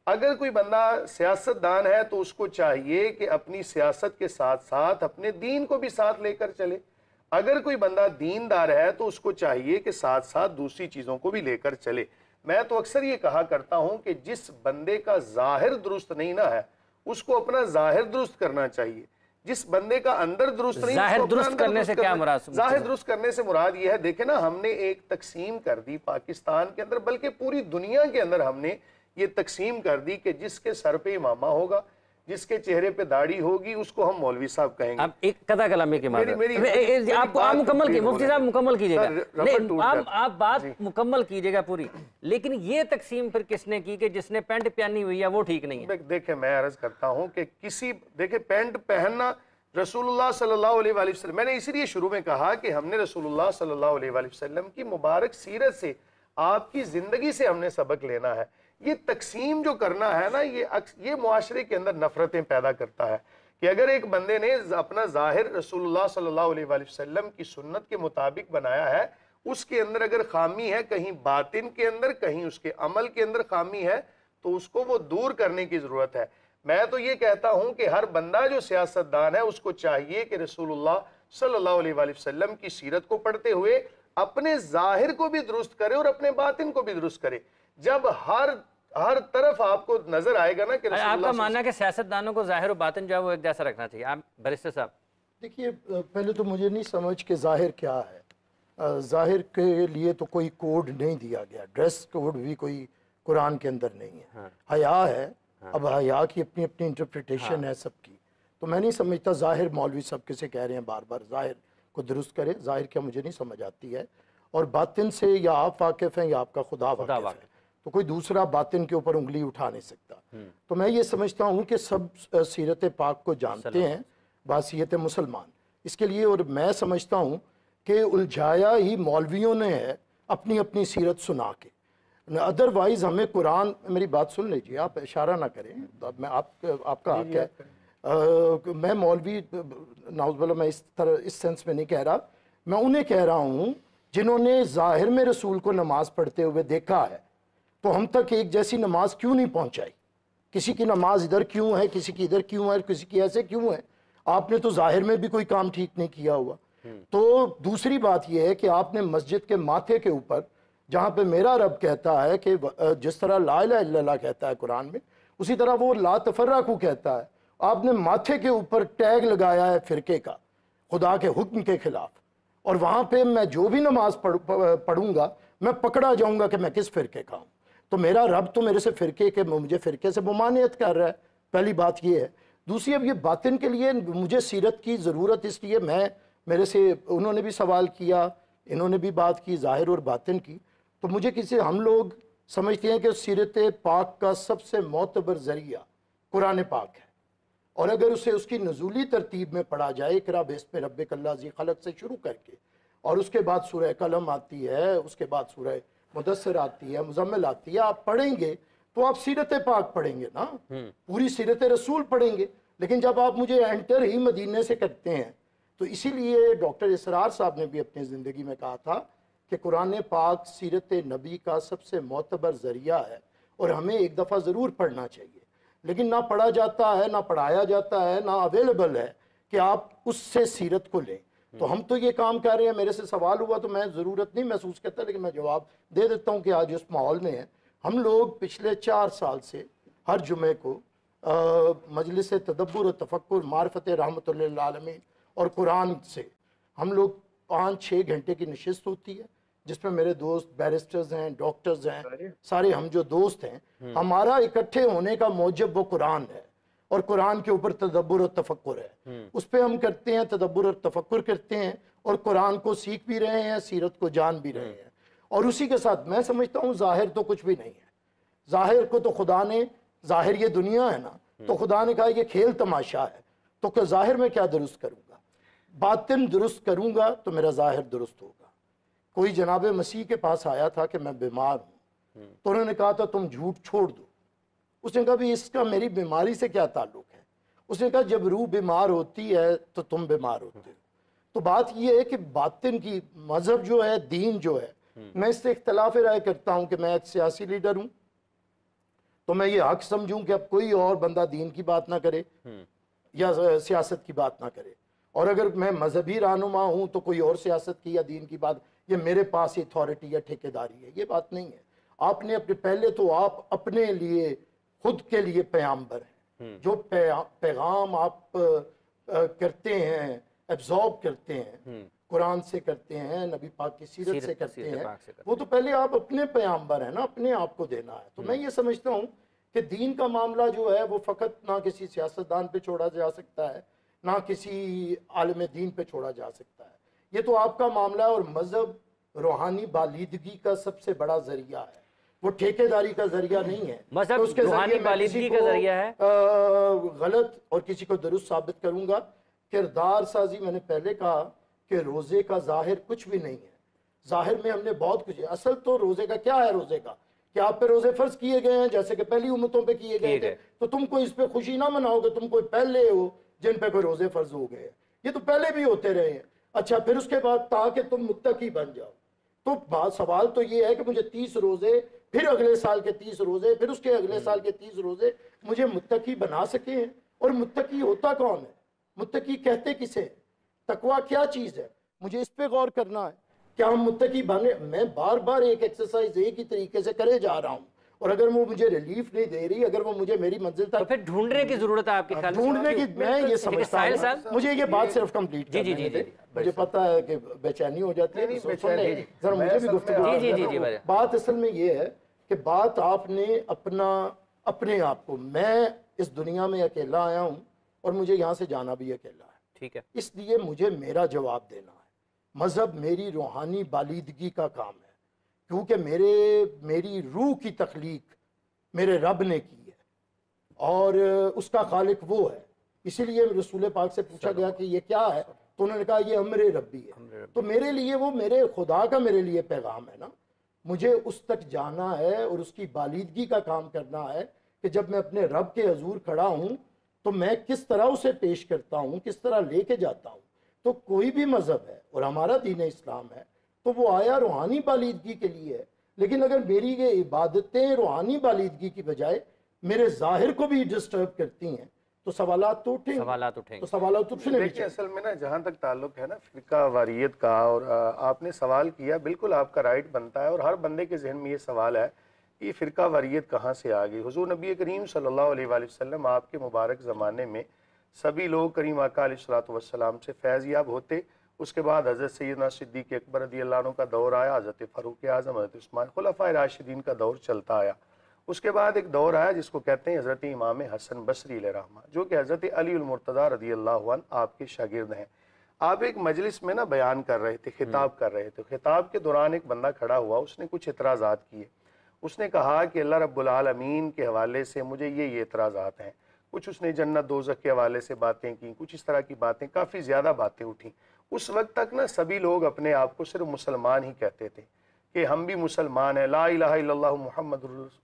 اگر کوئی بندہ سیاست دان ہے تو اس کو چاہیے کہ اپنی سیاست کے ساتھ ساتھ اپنے دین کو بھی ساتھ لے کر چلے. اگر کوئی بندہ دیندار ہے تو اس کو چاہیے کہ ساتھ ساتھ دوسری چیزوں کو بھی لے کر چلے. میں تو اکثر یہ کہا کرتا ہوں کہ جس بندے کا ظاہر درست نہیں نہ ہے اس کو اپنا ظاہر درست کرنا چاہیے. جس بندے کا اندر درست نہیں ظاہر درست کرنے سے کیا مراد؟ ظاہر درست کرنے سے مراد یہ ہے، دیکھیں نا، ہم نے ایک تقسیم کر دی پاکستان کے اندر، بلکہ پوری دنیا کے اندر ہم نے یہ تقسیم کر دی کہ جس کے سر پہ امامہ ہوگا، جس کے چہرے پہ داڑھی ہوگی، اس کو ہم مولوی صاحب کہیں گے. اب ایک قطع کلامی کی بات آپ مکمل کی، مفتی صاحب مکمل کیجئے گا، آپ بات مکمل کیجئے گا پوری. لیکن یہ تقسیم پھر کس نے کی کہ جس نے پینٹ پہنی ہوئی ہے وہ ٹھیک نہیں ہے؟ دیکھیں میں عرض کرتا ہوں کہ دیکھیں پینٹ پہننا رسول اللہ صلی اللہ علیہ وآلہ وسلم، میں نے اسی لیے شروع میں کہا کہ ہم نے رسول اللہ صلی اللہ علیہ وآلہ وسلم کی مبارک سیرت سے، آپ کی زندگی سے ہم نے سبق لینا ہے. یہ تقسیم جو کرنا ہے نا، یہ معاشرے کے اندر نفرتیں پیدا کرتا ہے کہ اگر ایک بندے نے اپنا ظاہر رسول اللہ صلی اللہ علیہ وآلہ وسلم کی سنت کے مطابق بنایا ہے، اس کے اندر اگر خامی ہے، کہیں باطن کے اندر، کہیں اس کے عمل کے اندر خامی ہے، تو اس کو وہ دور کرنے کی ضرورت ہے. میں تو یہ کہتا ہوں کہ ہر بندہ جو سیاست دان ہے اس کو چاہیے کہ رسول اللہ صلی اللہ علیہ وآلہ وسلم کی سیرت کو پڑھتے ہوئے اپنے ظاہر کو بھی درست کرے اور اپنے باطن کو بھی درست کرے. جب ہر طرف آپ کو نظر آئے گا نا کہ آپ کا ماننا ہے کہ سیاست دانوں کو ظاہر و باطن جو ہے وہ ایک جیسا رکھنا چاہیے. آپ بیرسٹر صاحب دیکھیے، پہلے تو مجھے نہیں سمجھ کہ ظاہر کیا ہے. ظاہر کے لیے تو کوئی کوڈ نہیں دیا گیا، ڈریس کوڈ بھی کوئی قرآن کے اندر نہیں ہے. حیا ہے، اب حیا کی اپنی اپنی انٹرپریٹیشن ہے سب کی. تو میں نہیں سمجھتا ظاہر مولوی سب کسے کہہ رہے ہیں بار بار ظاہر کو درست کرے. ظاہر کیا مجھے نہیں سمجھ آتی ہے. اور باطن سے یا آپ واقف ہیں یا آپ کا خدا واقف ہے، تو کوئی دوسرا باطن کے اوپر انگلی اٹھا نہیں سکتا. تو میں یہ سمجھتا ہوں کہ سب سیرت پاک کو جانتے ہیں بحیثیت مسلمان. اس کے لیے اور میں سمجھتا ہوں کہ الجھایا ہی مولویوں نے ہے اپنی اپنی سیرت سنا کے. ادروائز ہمیں قرآن، میری بات سن لیجیے، آپ اشارہ نہ کریں، میں آپ کا حق ہے. میں مولوی نعوذ باللہ میں اس سینس میں نہیں کہہ رہا، میں انہیں کہہ رہا ہوں جنہوں نے ظاہر میں رسول کو نماز پڑھتے ہوئے دیکھا ہے. تو ہم تک ایک جیسی نماز کیوں نہیں پہنچائی؟ کسی کی نماز ادھر کیوں ہے، کسی کی ادھر کیوں ہے، کسی کی ایسے کیوں ہے؟ آپ نے تو ظاہر میں بھی کوئی کام ٹھیک نہیں کیا ہوا. تو دوسری بات یہ ہے کہ آپ نے مسجد کے ماتھے کے اوپر، جہاں پہ میرا رب کہتا ہے کہ جس طرح لا الہ الا اللہ کہتا ہے قرآن میں، اسی طرح وہ لا تفرقوا کہتا ہے. آپ نے ماتھے کے اوپر ٹیگ لگایا ہے فرقے کا، خدا کے حکم کے خلاف. اور وہاں پہ میں جو بھی نماز پڑھوں گا میں پکڑا جاؤں گا کہ میں کس فرقے کا ہوں. تو میرا رب تو میرے سے مجھے فرقے سے ممانعت کر رہا ہے. پہلی بات یہ ہے. دوسری، اب یہ باطن کے لیے مجھے سیرت کی ضرورت اس لیے میرے سے انہوں نے بھی سوال کیا، انہوں نے بھی بات کی ظاہر اور باطن کی. تو مجھے ہم لوگ سمجھتے ہیں کہ سیرت پاک کا سب سے معتبر ذریعہ قرآن پاک ہے. اور اگر اس کی نزولی ترتیب میں پڑھا جائے، اقرا باسم ربک الذی خلق سے شروع کر کے، اور اس کے بعد سورہ قلم آتی ہے، اس کے بعد سورہ مدثر آتی ہے، مزمل آتی ہے، آپ پڑھیں گے تو آپ سیرت پاک پڑھیں گے نا، پوری سیرت رسول پڑھیں گے. لیکن جب آپ مجھے انٹر ہی مدینے سے کرتے ہیں، تو اسی لیے ڈاکٹر اسرار صاحب نے بھی اپنی زندگی میں کہا تھا کہ قرآن پاک سیرت نبی کا سب سے معتبر ذریعہ ہے اور ہمیں ایک دفعہ ضرور پڑھنا چاہیے. لیکن نہ پڑھا جاتا ہے، نہ پڑھایا جاتا ہے، نہ اویلیبل ہے کہ آپ اس سے سیرت کو لیں. تو ہم تو یہ کام کر رہے ہیں. میرے سے سوال ہوا تو میں ضرورت نہیں محسوس کرتا، لیکن میں جواب دے دیتا ہوں کہ آج اس ماحول میں ہیں. ہم لوگ پچھلے 4 سال سے ہر جمعے کو مجلس تدبر و تفکر معرفت رحمت للعالمین اور قرآن سے ہم لوگ 5-6 گھنٹے کی نشست ہوتی ہے، جس میں میرے دوست بیرسٹرز ہیں، ڈاکٹرز ہیں، سارے ہم جو دوست ہیں، ہمارا اکٹھے ہونے کا موجب وہ قرآن ہے اور قرآن کے اوپر تدبر و تفکر ہے. اس پہ ہم کرتے ہیں تدبر اور تفکر کرتے ہیں اور قرآن کو سیکھ بھی رہے ہیں، سیرت کو جان بھی رہے ہیں. اور اسی کے ساتھ میں سمجھتا ہوں ظاہر تو کچھ بھی نہیں ہے. ظاہر کو تو خدا نے، ظاہر یہ دنیا ہے نا، تو خدا نے کہا یہ کھیل تماشا ہے، تو ظاہر میں کیا درست کروں گا؟ باطن درست کروں گا تو میرا ظاہر درست ہوگا. کوئی جناب مسیح کے پاس آیا تھا کہ میں بیمار ہوں، تو انہوں نے کہا تھا تم جھوٹ چھوڑ دو. اس نے کہا بھی اس کا میری بیماری سے کیا تعلق ہے؟ اس نے کہا جب روح بیمار ہوتی ہے تو تم بیمار ہوتے ہو. تو بات یہ ہے کہ باطن کی مذہب جو ہے، دین جو ہے، میں اس سے اختلاف رائے کرتا ہوں کہ میں ایک سیاسی لیڈر ہوں، تو میں یہ حق سمجھوں کہ اب کوئی اور بندہ دین کی بات نہ کرے یا سیاست کی بات نہ کرے، اور اگر میں مذہبی رہنما ہوں تو کوئی اور سیاست کی یا دین کی بات، یہ میرے پاس اتھارٹی یا ٹھیکیداری ہے، یہ بات نہیں ہے۔ آپ نے پہلے تو آپ اپنے لیے خود کے لیے پیغامبر ہیں، جو پیغام آپ کرتے ہیں، ایبزارب کرتے ہیں، قرآن سے کرتے ہیں، نبی پاک کی سیرت سے کرتے ہیں، وہ تو پہلے آپ اپنے پیغامبر ہیں نا، اپنے آپ کو دینا ہے۔ تو میں یہ سمجھتا ہوں کہ دین کا معاملہ جو ہے وہ فقط نہ کسی سیاستدان پہ چھوڑا جا سکتا ہے، نہ کسی عالم دین پہ چھوڑا جا سکتا ہے، یہ تو آپ کا معاملہ ہے۔ اور مذہب روحانی بالیدگی کا سب سے بڑا ذریعہ ہے، وہ ٹھیکیداری کا ذریعہ نہیں ہے۔ مذہب روحانی بالیدگی کا ذریعہ ہے، غلط اور کسی کو درست ثابت کروں گا۔ کردار سازی، میں نے پہلے کہا کہ روزے کا ظاہر کچھ بھی نہیں ہے، ظاہر میں ہم نے بہت کچھ ہے۔ اصل تو روزے کا کیا ہے؟ روزے کا کہ آپ پہ روزے فرض کیے گئے ہیں جیسے کہ پہلی امتوں پہ کیے گئے تھے، تو تم کو اس پہ خوشی نہ مناؤ گے، تم کوئی پہلے ہو جن پہ کوئی روزے فرض ہو گئے، یہ تو پہلے بھی ہوتے رہے ہیں۔ اچھا، پھر اس کے بعد تاکہ تم متقی بن جاؤ، تو سوال تو یہ ہے کہ مجھے 30 روزے، پھر اگلے سال کے 30 روزے، پھر اس کے اگلے سال کے 30 روزے مجھے متقی بنا سکے ہیں۔ اور متقی ہوتا کون ہے؟ متقی کہتے کسے؟ تقویٰ کیا چیز ہے؟ مجھے اس پہ غور کرنا ہے۔ کیا ہم متقی بنے؟ میں بار بار ایک ایکسرسائز ایک ہی طریقے سے کرے جا رہا ہوں، اور اگر وہ مجھے ریلیف نہیں دے رہی، اگر وہ مجھے میری منزل تک، تو پھر ڈھونڈنے کی ضرورت ہے آپ کے خیال میں؟ ڈھونڈنے کی، میں یہ سمجھتا ہوں، مجھے یہ بات صرف کمپلیٹ کرنے دیں، مجھے پتہ ہے کہ بے چینی ہو جاتی ہے، ذرا مجھے بھی گفتگو۔ بات اصل میں یہ ہے کہ بات آپ نے اپنے آپ کو، میں اس دنیا میں اکیلا آیا ہوں اور مجھے یہاں سے جانا بھی اکیلا ہے، ٹھیک ہے، اس لیے مجھے میرا جواب دینا ہے۔ مذہب میری روحانی بالیدگی کا کام ہے، کیونکہ میری روح کی تخلیق میرے رب نے کی ہے، اور اس کا خالق وہ ہے۔ اسی لیے رسول پاک سے پوچھا گیا کہ یہ کیا ہے، تو انہوں نے کہا یہ امر ربی ہے۔ تو میرے لیے وہ میرے خدا کا میرے لیے پیغام ہے نا، مجھے اس تک جانا ہے اور اس کی بالیدگی کا کام کرنا ہے کہ جب میں اپنے رب کے حضور کھڑا ہوں تو میں کس طرح اسے پیش کرتا ہوں، کس طرح لے کے جاتا ہوں۔ تو کوئی بھی مذہب ہے، اور ہمارا دین اسلام ہے، تو وہ آیا روحانی بالیدگی کے لیے ہے، لیکن اگر میری یہ عبادتیں روحانی بالیدگی کی بجائے میرے ظاہر کو بھی ڈسٹرب کرتی ہیں تو سوالات تو اٹھیں گے، تو سوالات اٹھنے بھی چاہیے۔ اصل میں نا جہاں تک تعلق ہے نا فرقہ واریت کا، اور آپ نے سوال کیا، بالکل آپ کا رائٹ بنتا ہے، اور ہر بندے کے ذہن میں یہ سوال ہے کہ یہ فرقہ واریت کہاں سے آ گئی۔ حضور نبی کریم صلی اللہ علیہ وآلہ وسلم آپ کے مبارک زمانے میں سبھی لوگ کریم آقا علیہ الصلوۃ والسلام سے فیض یاب ہوتے۔ اس کے بعد حضرت سیدنا صدیق اکبر رضی اللہ عنہ کا دور آیا، حضرت فاروق اعظم، حضرت عثمان، خلفائے راشدین کا دور چلتا آیا۔ اس کے بعد ایک دور آیا جس کو کہتے ہیں حضرت امام حسن بصری علیہ رحمہ، جو کہ حضرت علی المرتضیٰ رضی اللہ عنہ آپ کے شاگرد ہیں۔ آپ ایک مجلس میں نا بیان کر رہے تھے، خطاب کر رہے تھے، خطاب کے دوران ایک بندہ کھڑا ہوا، اس نے کچھ اعتراضات کیے۔ اس نے کہا کہ اللہ رب العالمین کے حوالے سے مجھے یہ اعتراضات ہیں، کچھ اس نے جنت دوزخ کے حوالے سے باتیں کی، کچھ اس طرح کی باتیں، کافی زیادہ باتیں اٹھیں۔ اس وقت تک نا سبھی لوگ اپنے آپ کو صرف مسلمان ہی کہتے تھے کہ ہم بھی مسلمان ہیں، لا الہ الا اللہ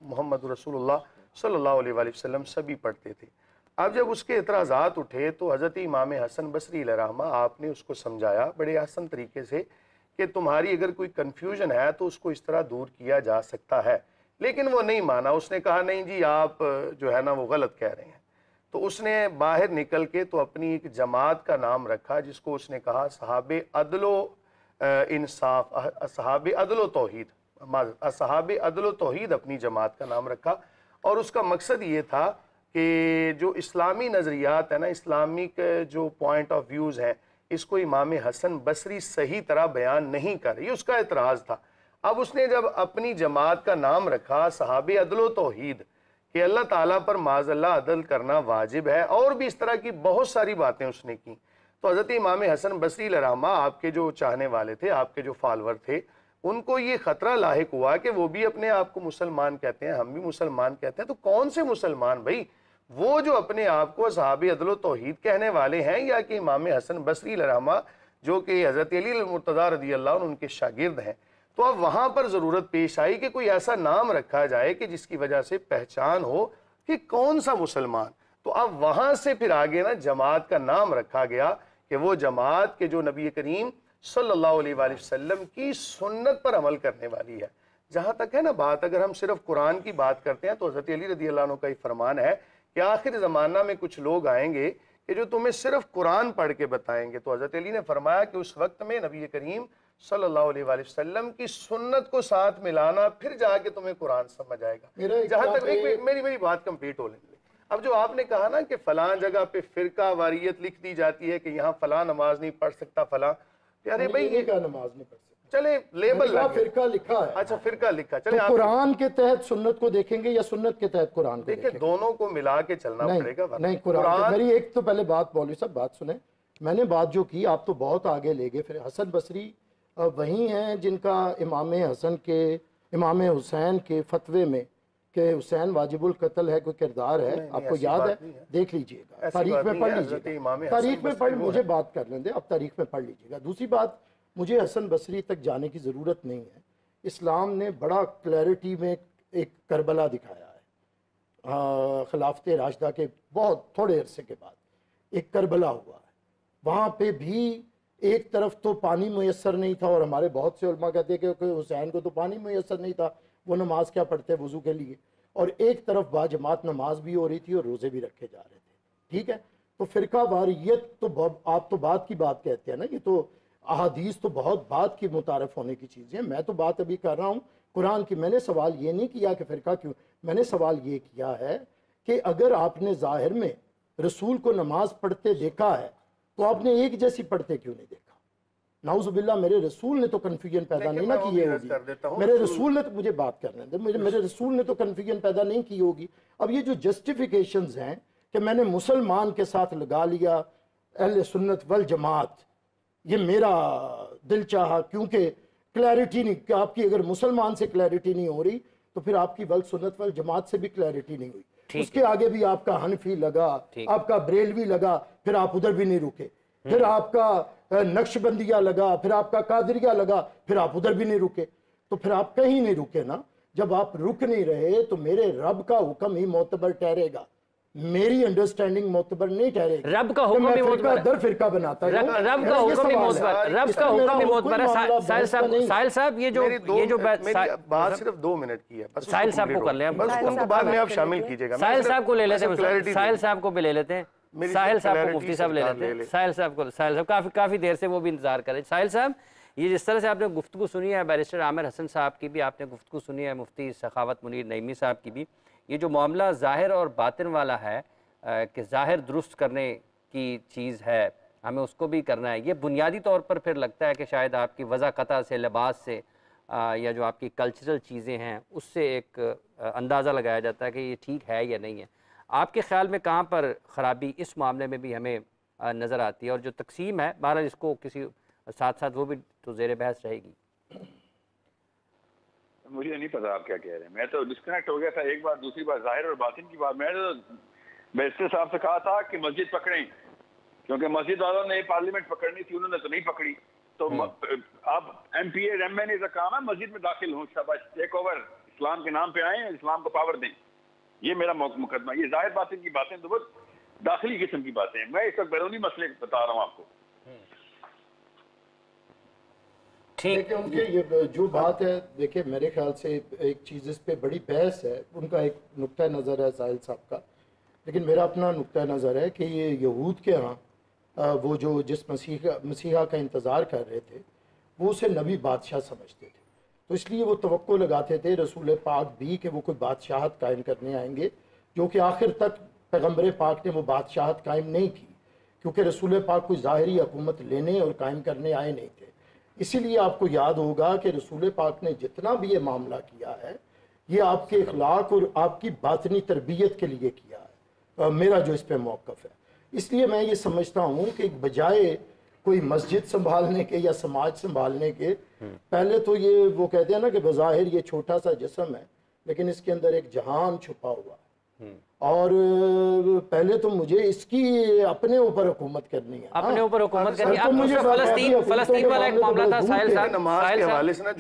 محمد رسول اللہ صلی اللہ علیہ وآلہ وسلم سبھی پڑھتے تھے۔ اب جب اس کے اعتراضات اٹھے تو حضرت امام حسن بصری علیہ رحمہ آپ نے اس کو سمجھایا بڑے آسان طریقے سے کہ تمہاری اگر کوئی کنفیوژن ہے تو اس کو اس طرح دور کیا جا سکتا ہے، لیکن وہ نہیں مانا۔ اس نے کہا نہیں جی آپ جو ہے نا وہ غلط کہہ رہے ہیں۔ تو اس نے باہر نکل کے تو اپنی ایک جماعت کا نام رکھا جس کو اس نے کہا اصحاب عدل و انصاف، اصحاب عدل و توحید، اصحاب عدل و توحید اپنی جماعت کا نام رکھا۔ اور اس کا مقصد یہ تھا کہ جو اسلامی نظریات ہیں نا، اسلامک جو پوائنٹ آف ویوز ہیں، اس کو امام حسن بصری صحیح طرح بیان نہیں کر رہی، اس کا اعتراض تھا۔ اب اس نے جب اپنی جماعت کا نام رکھا صحاب عدل و توحید، کہ اللہ تعالیٰ پر معاذ اللہ عدل کرنا واجب ہے، اور بھی اس طرح کی بہت ساری باتیں اس نے کی، تو حضرت امام حسن بصری علیہ رحمہ آپ کے جو چاہنے والے تھے، آپ کے جو فالور تھے، ان کو یہ خطرہ لاحق ہوا کہ وہ بھی اپنے آپ کو مسلمان کہتے ہیں، ہم بھی مسلمان کہتے ہیں، تو کون سے مسلمان بھائی؟ وہ جو اپنے آپ کو اصحاب عدل و توحید کہنے والے ہیں، یا کہ امام حسن بصری علیہ رحمہ جو کہ حضرت علی المرتضیٰ رضی اللہ عنہ ان کے شاگرد ہیں؟ تو اب وہاں پر ضرورت پیش آئی کہ کوئی ایسا نام رکھا جائے کہ جس کی وجہ سے پہچان ہو کہ کون سا مسلمان۔ تو اب وہاں سے پھر آگے نا جماعت کا نام رکھا گیا کہ وہ جماعت کے جو نبی کریم صلی اللہ علیہ وآلہ وسلم کی سنت پر عمل کرنے والی ہے، جہاں تک ہے نا بات، اگر ہم صرف قرآن کی بات کرتے ہیں تو حضرت علی رضی اللہ عنہ کا ہی فرمان ہے کہ آخر زمانہ میں کچھ لوگ آئیں گے کہ جو تمہیں صرف قرآن پڑھ کے بتائیں گے. تو حضرت علی نے فرمایا کہ اس وقت میں نبی کریم صلی اللہ علیہ وآلہ وسلم کی سنت کو ساتھ ملانا، پھر جا کے تمہیں قرآن سمجھ آئے گا. جہاں تک میری بات کمپلیٹ ہو لیں گے. اب جو آپ نے کہا نا کہ فلاں جگہ پہ فرقہ واریت لکھ دی جاتی ہے کہ یہاں فلاں نماز نہیں پڑھ سکتا فلاں، پیارے بھائی یہ نماز نہیں پڑھ سکتا، چلے لیبل فرقہ لکھا ہے. اچھا فرقہ لکھا، چلے قرآن کے تحت سنت کو دیکھیں گے یا سنت کے تحت قرآن کو دیکھیں؟ دونوں کو ملا کے چلنا پڑے گا. نہیں قرآن. میری ایک تو پہلے بات مولوی صاحب بات سنیں، میں نے بات جو کی آپ تو بہت آگے لے گئے. پھر حسن بصری وہی ہیں جن کا امام حسین کے فتوے میں کہ حسین واجب القتل ہے کوئی کردار ہے، آپ کو یاد ہے؟ دیکھ لیجئے گا، تاریخ میں پڑھ لیجئے گا. تاریخ میں پڑھ، مجھے بات کر لیں دے، اب تاریخ میں پڑھ لیجئے گا. دوسری بات، مجھے حسن بصری تک جانے کی ضرورت نہیں ہے. اسلام نے بڑا کلیئرٹی میں ایک کربلا دکھایا ہے. خلافت راشدہ کے بہت تھوڑے عرصے کے بعد ایک کربلا ہوا ہے. وہاں پہ بھی ایک طرف تو پانی میسر نہیں تھا، اور ہمارے بہت سے علماء کہتے ہیں کہ حسین کو تو پانی میسر نہیں تھا، وہ نماز کیا پڑھتے وضو کے لیے، اور ایک طرف باجماعت نماز بھی ہو رہی تھی اور روزے بھی رکھے جا رہے تھے. ٹھیک ہے، تو فرقہ واریت تو آپ تو بات کی بات کہتے ہیں نا، یہ تو احادیث تو بہت بات کی متعارف ہونے کی چیزیں. میں تو بات ابھی کر رہا ہوں قرآن کی. میں نے سوال یہ نہیں کیا کہ فرقہ کیوں، میں نے سوال یہ کیا ہے کہ اگر آپ نے ظاہر میں رسول کو نماز پڑھتے دیکھا ہے تو آپ نے ایک جیسی پڑھتے کیوں نہیں دیکھا؟ نعوذ باللہ، میرے رسول نے تو کنفیوژن پیدا نہیں نہ کی ہوگی. میرے رسول نے تو، مجھے بات کرنے دیں، میرے رسول نے تو کنفیوژن پیدا نہیں کی ہوگی. اب یہ جو جسٹیفیکیشنز ہیں کہ میں نے مسلمان کے ساتھ لگا لیا اہل سنت والجماعت، یہ میرا دل چاہا، کیونکہ کلیئرٹی نہیں، کہ آپ کی اگر مسلمان سے کلیئرٹی نہیں ہو رہی تو پھر آپ کی سنت والجماعت سے بھی کلیئرٹی نہیں ہوئی. اس کے آگے بھی آپ کا حنفی لگا، آپ کا بریلوی لگا، پھر آپ ادھر بھی نہیں رکے. پھر آپ کا نقش بندیہ لگا، پھر آپ کا قادریہ لگا، پھر آپ ادھر بھی نہیں رکے. تو پھر آپ کہیں نہیں رکے نا. جب آپ رک نہیں رہے تو میرے رب کا حکم ہی معتبر ٹھہرے گا، میری انڈرسٹینڈنگ معتبر نہیں ٹھہرے گی. رب کا حکم ہی معتبر، در فرقہ بناتا ہے. رب کا حکم ہی معتبر، رب کا حکم ہی معتبر ہے. ساحل صاحب یہ جو بات صرف 2 منٹ کی ہے، ساحل صاحب کو کر لیں، بس ان کو بعد میں آپ شامل کیجئے گا. ساحل صاحب کو لے لیتے ہیں، ساحل صاحب کو بھی لے لیتے ہیں، ساحل صاحب کو مفتی صاحب لے لیتے ہیں. ساحل صاحب کافی دیر سے وہ بھی انتظار کر رہے ہیں. ساحل صاحب، یہ جس طرح سے آپ نے گفتگو سنی ہے، بیرسٹر عامر حسن صاحب کی بھی آپ نے گفتگو سنی ہے، مفتی سخاوت منیر نعیمی صاحب کی بھی، یہ جو معاملہ ظاہر اور باطن والا ہے کہ ظاہر درست کرنے کی چیز ہے، ہمیں اس کو بھی کرنا ہے، یہ بنیادی طور پر پھر لگتا ہے کہ شاید آپ کی وضاقتہ سے، لباس سے، یا جو آپ کی کلچرل چیزیں ہیں اس سے ایک اندازہ لگایا جاتا ہے کہ یہ ٹھیک ہے یا نہیں ہے. آپ کے خیال میں کہاں پر خرابی اس معاملے میں بھی ہمیں نظر آتی ہے؟ اور جو تقسیم ہے، بہرحال اس کو کسی ساتھ وہ بھی تو زیر بحث رہے گی. مجھے نہیں پتا آپ کیا کہہ رہے ہیں، میں تو ڈسکنیکٹ ہو گیا تھا ایک بار. دوسری بات ظاہر اور باطن کی بات، میں تو بیرسٹر صاحب سے کہا تھا کہ مسجد پکڑیں، کیونکہ مسجد والوں نے پارلیمنٹ پکڑنی تھی، انہوں نے تو نہیں پکڑی. تو آپ M P A M N A کا کام ہے مسجد میں داخل ہوں، شاباش، ٹیک اوور، اسلام کے نام پہ آئیں، اسلام کو پاور دیں. یہ میرا مقدمہ. یہ ظاہر باطن کی باتیں تو بہت داخلی قسم کی باتیں ہیں. میں اس وقت بیرونی مسئلے بتا رہا ہوں آپ کو. دیکھیں ان کے یہ جو بات ہے، دیکھیں میرے خیال سے ایک چیز اس پہ بڑی بحث ہے، ان کا ایک نقطہ نظر ہے ساحل صاحب کا، لیکن میرا اپنا نقطہ نظر ہے کہ یہ یہود کے ہاں وہ جو جس مسیحا کا انتظار کر رہے تھے وہ اسے نبی بادشاہ سمجھتے تھے، تو اس لیے وہ توقع لگاتے تھے رسول پاک بھی کہ وہ کوئی بادشاہت قائم کرنے آئیں گے، جو کہ آخر تک پیغمبر پاک نے وہ بادشاہت قائم نہیں کی، کیونکہ رسول پاک کوئی ظاہری حکومت لینے اور قائم کرنے آئے نہیں تھے. اسی لیے آپ کو یاد ہوگا کہ رسول پاک نے جتنا بھی یہ معاملہ کیا ہے یہ آپ کے اخلاق اور آپ کی باطنی تربیت کے لیے کیا ہے. میرا جو اس پہ موقف ہے، اس لیے میں یہ سمجھتا ہوں کہ بجائے کوئی مسجد سنبھالنے کے یا سماج سنبھالنے کے، پہلے تو یہ وہ کہتے ہیں نا کہ بظاہر یہ چھوٹا سا جسم ہے لیکن اس کے اندر ایک جہان چھپا ہوا ہے، اور پہلے تو مجھے اس کی اپنے اوپر حکومت کرنی ہے، اپنے اوپر حکومت کرنی ہے. فلسطین والا ایک معاملہ تھا ساحل صاحب، نماز کے حوالے سے نا